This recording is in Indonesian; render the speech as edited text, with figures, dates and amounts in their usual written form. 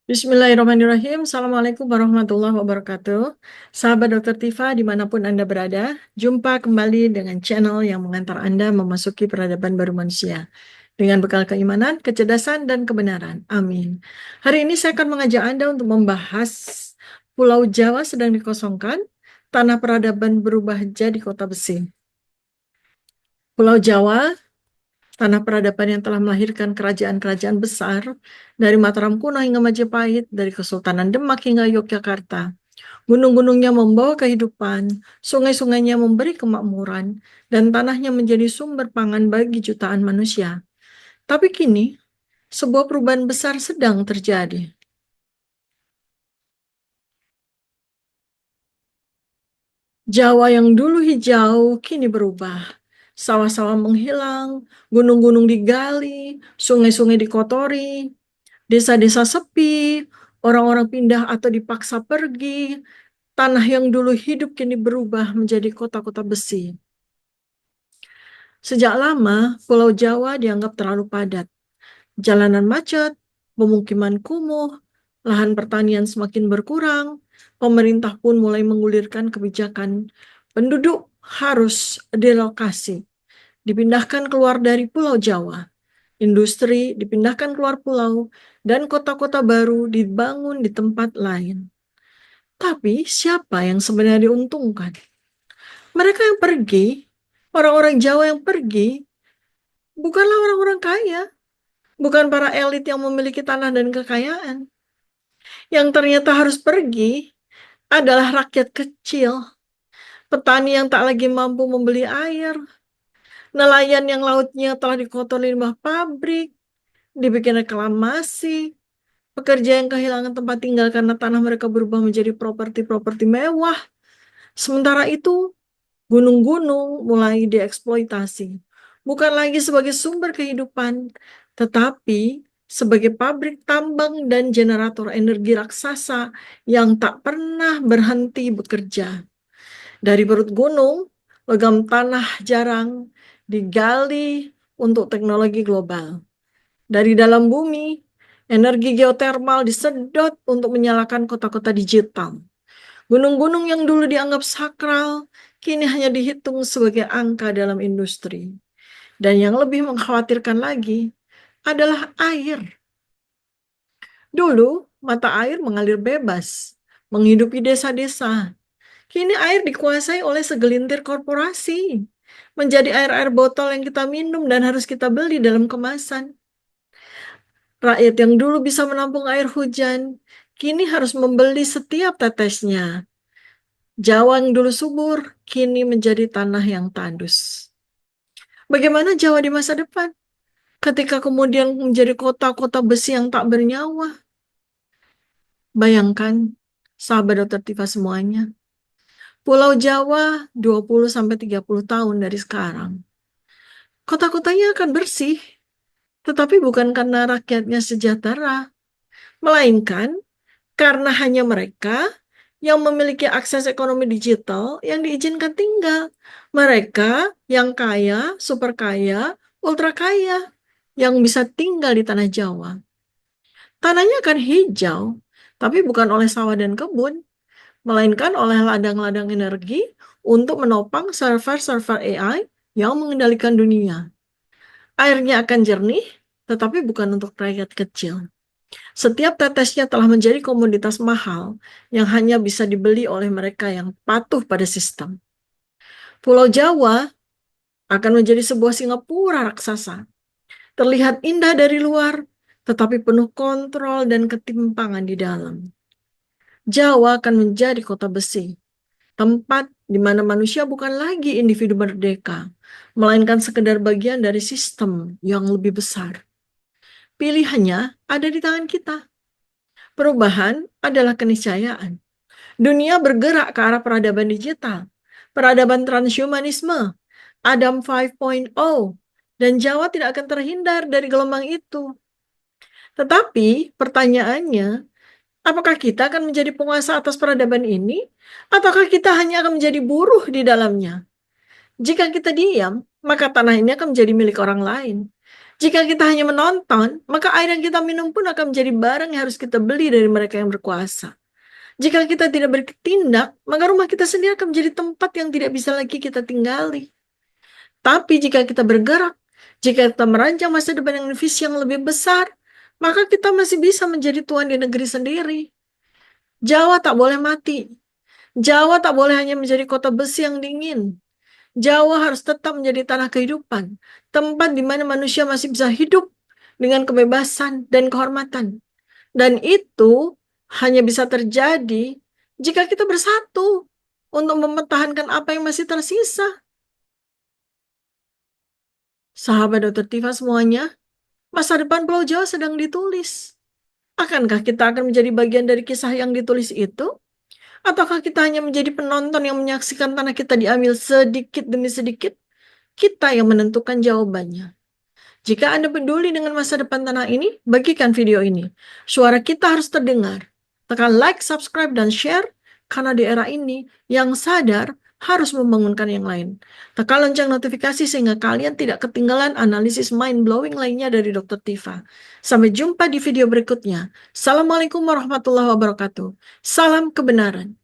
Bismillahirrahmanirrahim. Assalamualaikum warahmatullahi wabarakatuh. Sahabat Dokter Tifa, dimanapun Anda berada, jumpa kembali dengan channel yang mengantar Anda memasuki peradaban baru manusia. Dengan bekal keimanan, kecerdasan, dan kebenaran. Amin. Hari ini saya akan mengajak Anda untuk membahas Pulau Jawa sedang dikosongkan, tanah peradaban berubah jadi kota besi. Pulau Jawa, tanah peradaban yang telah melahirkan kerajaan-kerajaan besar, dari Mataram kuno hingga Majapahit, dari Kesultanan Demak hingga Yogyakarta. Gunung-gunungnya membawa kehidupan, sungai-sungainya memberi kemakmuran, dan tanahnya menjadi sumber pangan bagi jutaan manusia. Tapi kini, sebuah perubahan besar sedang terjadi. Jawa yang dulu hijau kini berubah. Sawah-sawah menghilang, gunung-gunung digali, sungai-sungai dikotori, desa-desa sepi, orang-orang pindah atau dipaksa pergi. Tanah yang dulu hidup kini berubah menjadi kota-kota besi. Sejak lama, Pulau Jawa dianggap terlalu padat. Jalanan macet, pemukiman kumuh, lahan pertanian semakin berkurang, pemerintah pun mulai menggulirkan kebijakan penduduk harus direlokasi, dipindahkan keluar dari Pulau Jawa. Industri dipindahkan keluar pulau, dan kota-kota baru dibangun di tempat lain. Tapi siapa yang sebenarnya diuntungkan? Mereka yang pergi, orang-orang Jawa yang pergi, bukanlah orang-orang kaya, bukan para elit yang memiliki tanah dan kekayaan. Yang ternyata harus pergi adalah rakyat kecil, petani yang tak lagi mampu membeli air, nelayan yang lautnya telah dikotori limbah pabrik, dibikin reklamasi, pekerja yang kehilangan tempat tinggal karena tanah mereka berubah menjadi properti-properti mewah. Sementara itu, gunung-gunung mulai dieksploitasi, bukan lagi sebagai sumber kehidupan, tetapi sebagai pabrik tambang dan generator energi raksasa yang tak pernah berhenti bekerja. Dari perut gunung, logam tanah jarang digali untuk teknologi global. Dari dalam bumi, energi geotermal disedot untuk menyalakan kota-kota digital. Gunung-gunung yang dulu dianggap sakral, kini hanya dihitung sebagai angka dalam industri. Dan yang lebih mengkhawatirkan lagi adalah air. Dulu, mata air mengalir bebas, menghidupi desa-desa. Kini air dikuasai oleh segelintir korporasi, menjadi air-air botol yang kita minum dan harus kita beli dalam kemasan. Rakyat yang dulu bisa menampung air hujan, kini harus membeli setiap tetesnya. Jawa yang dulu subur, kini menjadi tanah yang tandus. Bagaimana Jawa di masa depan? Ketika kemudian menjadi kota-kota besi yang tak bernyawa. Bayangkan, sahabat Dokter Tifa semuanya, Pulau Jawa 20-30 tahun dari sekarang. Kota-kotanya akan bersih, tetapi bukan karena rakyatnya sejahtera, melainkan karena hanya mereka yang memiliki akses ekonomi digital yang diizinkan tinggal. Mereka yang kaya, super kaya, ultra kaya, yang bisa tinggal di tanah Jawa. Tanahnya akan hijau, tapi bukan oleh sawah dan kebun, melainkan oleh ladang-ladang energi untuk menopang server-server AI yang mengendalikan dunia. Airnya akan jernih, tetapi bukan untuk rakyat kecil. Setiap tetesnya telah menjadi komoditas mahal yang hanya bisa dibeli oleh mereka yang patuh pada sistem. Pulau Jawa akan menjadi sebuah Singapura raksasa. Terlihat indah dari luar, tetapi penuh kontrol dan ketimpangan di dalam. Jawa akan menjadi kota besi, tempat di mana manusia bukan lagi individu merdeka, melainkan sekedar bagian dari sistem yang lebih besar. Pilihannya ada di tangan kita. Perubahan adalah keniscayaan. Dunia bergerak ke arah peradaban digital, peradaban transhumanisme, Adam 5.0, dan Jawa tidak akan terhindar dari gelombang itu. Tetapi pertanyaannya, apakah kita akan menjadi penguasa atas peradaban ini, ataukah kita hanya akan menjadi buruh di dalamnya? Jika kita diam, maka tanah ini akan menjadi milik orang lain. Jika kita hanya menonton, maka air yang kita minum pun akan menjadi barang yang harus kita beli dari mereka yang berkuasa. Jika kita tidak bertindak, maka rumah kita sendiri akan menjadi tempat yang tidak bisa lagi kita tinggali. Tapi jika kita bergerak, jika kita merancang masa depan dengan visi yang lebih besar, maka kita masih bisa menjadi tuan di negeri sendiri. Jawa tak boleh mati. Jawa tak boleh hanya menjadi kota besi yang dingin. Jawa harus tetap menjadi tanah kehidupan, tempat di mana manusia masih bisa hidup dengan kebebasan dan kehormatan. Dan itu hanya bisa terjadi jika kita bersatu untuk mempertahankan apa yang masih tersisa. Sahabat Dr. Tifa semuanya, masa depan Pulau Jawa sedang ditulis. Akankah kita akan menjadi bagian dari kisah yang ditulis itu? Ataukah kita hanya menjadi penonton yang menyaksikan tanah kita diambil sedikit demi sedikit? Kita yang menentukan jawabannya. Jika Anda peduli dengan masa depan tanah ini, bagikan video ini. Suara kita harus terdengar. Tekan like, subscribe, dan share, karena di era ini, yang sadar harus membangunkan yang lain. Tekan lonceng notifikasi sehingga kalian tidak ketinggalan analisis mind-blowing lainnya dari Dr. Tifa. Sampai jumpa di video berikutnya. Assalamualaikum warahmatullahi wabarakatuh. Salam kebenaran.